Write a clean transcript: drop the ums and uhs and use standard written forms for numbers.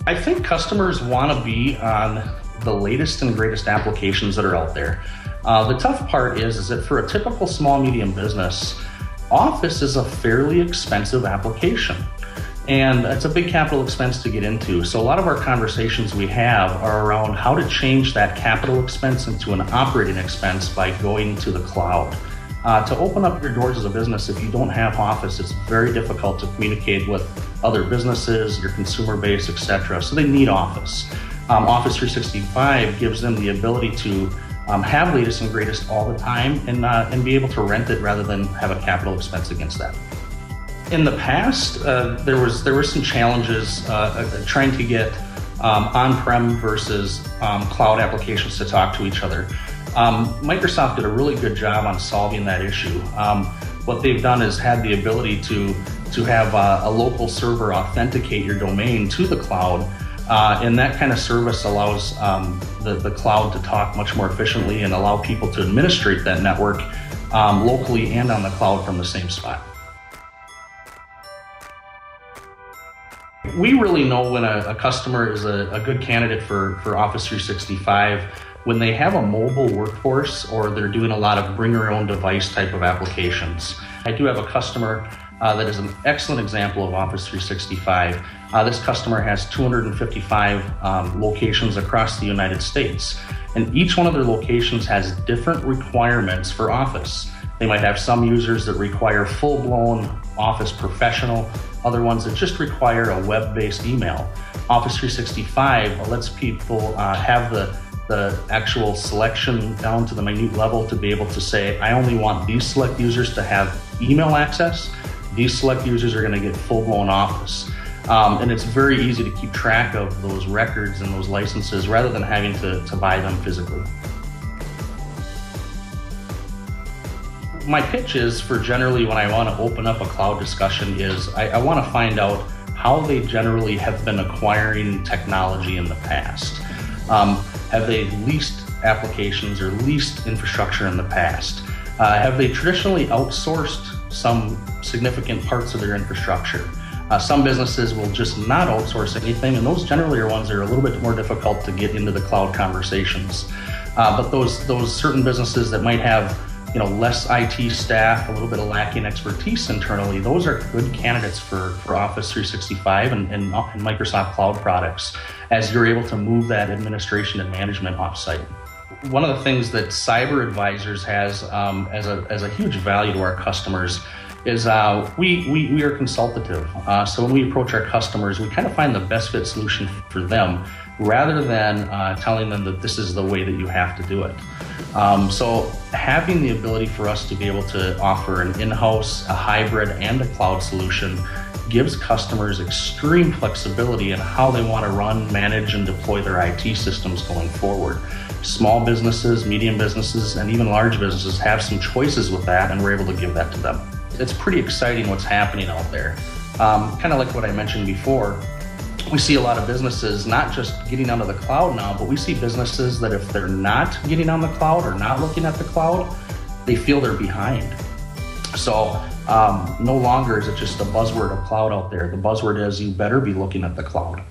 I think customers want to be on the latest and greatest applications that are out there. The tough part is that for a typical small, medium business, Office is a fairly expensive application. And it's a big capital expense to get into. So a lot of our conversations we have are around how to change that capital expense into an operating expense by going to the cloud. To open up your doors as a business, if you don't have Office, it's very difficult to communicate with other businesses, your consumer base, etc. So they need Office. Office 365 gives them the ability to have latest and greatest all the time and be able to rent it rather than have a capital expense against that. In the past, there were some challenges trying to get on-prem versus cloud applications to talk to each other. Microsoft did a really good job on solving that issue. What they've done is had the ability to have a local server authenticate your domain to the cloud, and that kind of service allows the cloud to talk much more efficiently and allow people to administrate that network locally and on the cloud from the same spot. We really know when a customer is a good candidate for Office 365 when they have a mobile workforce or they're doing a lot of bring your own device type of applications. I do have a customer that is an excellent example of Office 365. This customer has 255 locations across the United States, and each one of their locations has different requirements for Office. They might have some users that require full-blown Office Professional, other ones that just require a web-based email. Office 365 lets people have the actual selection down to the minute level to be able to say, I only want these select users to have email access. These select users are going to get full-blown Office. And it's very easy to keep track of those records and those licenses rather than having to buy them physically. My pitch is for generally when I want to open up a cloud discussion is I want to find out how they generally have been acquiring technology in the past. Have they leased applications or leased infrastructure in the past? Have they traditionally outsourced some significant parts of their infrastructure? Some businesses will just not outsource anything, and those generally are ones that are a little bit more difficult to get into the cloud conversations. But those certain businesses that might have less IT staff, a little bit of lacking expertise internally, those are good candidates for Office 365 and Microsoft Cloud products as you're able to move that administration and management offsite. One of the things that Cyber Advisors has as a huge value to our customers is we are consultative. So when we approach our customers, we kind of find the best fit solution for them rather than telling them that this is the way that you have to do it. So having the ability for us to be able to offer an in-house, a hybrid, and a cloud solution gives customers extreme flexibility in how they want to run, manage, and deploy their IT systems going forward. Small businesses, medium businesses, and even large businesses have some choices with that, and we're able to give that to them. It's pretty exciting what's happening out there. Kind of like what I mentioned before, we see a lot of businesses not just getting onto the cloud now, but we see businesses that if they're not getting on the cloud or not looking at the cloud, they feel they're behind. So no longer is it just a buzzword of cloud out there. The buzzword is you better be looking at the cloud.